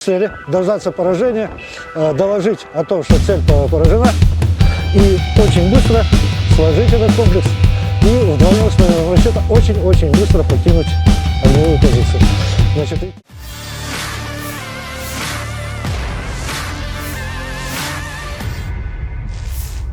Цели дождаться поражения, доложить о том, что цель поражена, и очень быстро сложить этот комплекс и вдвоем с номером расчета очень-очень быстро покинуть огневую позицию. Значит,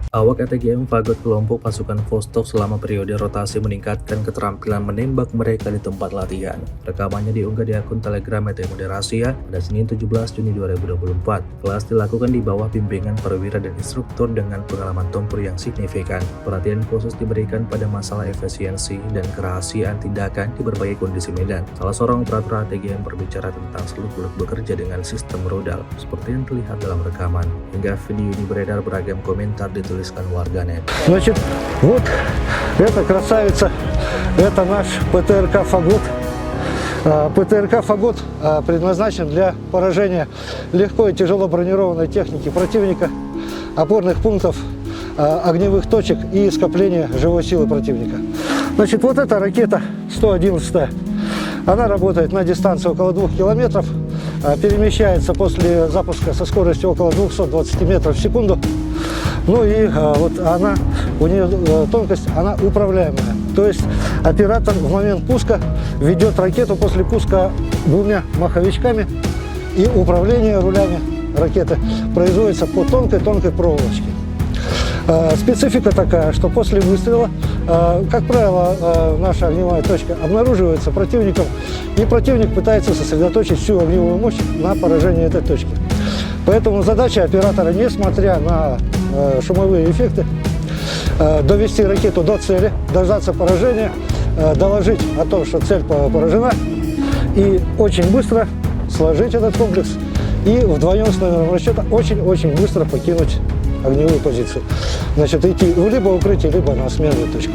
Awak ATGM Fagot kelompok pasukan Vostok selama periode rotasi meningkatkan keterampilan menembak mereka di tempat latihan. Rekamannya diunggah di akun Telegram ET Mudera Asia pada Senin 17 Juni 2024. Kelas dilakukan di bawah bimbingan perwira dan instruktur dengan pengalaman tempur yang signifikan. Perhatian khusus diberikan pada masalah efisiensi dan kerahasiaan tindakan di berbagai kondisi medan. Salah seorang operator ATGM berbicara tentang seluk-beluk bekerja dengan sistem rudal, seperti yang terlihat dalam rekaman. Hingga video ini beredar beragam komentar ditulis warganet. Значит, вот эта красавица, это наш ПТРК «Фагот». ПТРК «Фагот» предназначен для поражения легко и тяжело бронированной техники противника, опорных пунктов, огневых точек и скопления живой силы противника. Значит, вот эта ракета 111, она работает на дистанции около 2 километров, перемещается после запуска со скоростью около 220 метров в секунду. Ну и вот она, у нее тонкость, она управляемая. То есть оператор в момент пуска ведет ракету после пуска двумя маховичками, и управление рулями ракеты производится по тонкой-тонкой проволочке. Специфика такая, что после выстрела, как правило, наша огневая точка обнаруживается противником, и противник пытается сосредоточить всю огневую мощь на поражении этой точки. Поэтому задача оператора, несмотря на шумовые эффекты, довести ракету до цели, дождаться поражения, доложить о том, что цель поражена, и очень быстро сложить этот комплекс и вдвоем с номером расчета очень-очень быстро покинуть огневую позицию. Значит, идти либо в укрытие, либо на сменную точку.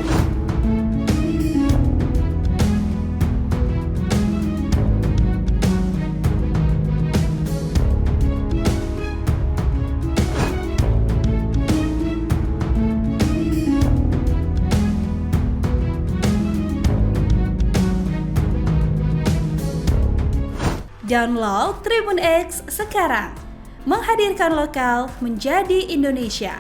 Download Tribun X sekarang, menghadirkan lokal menjadi Indonesia.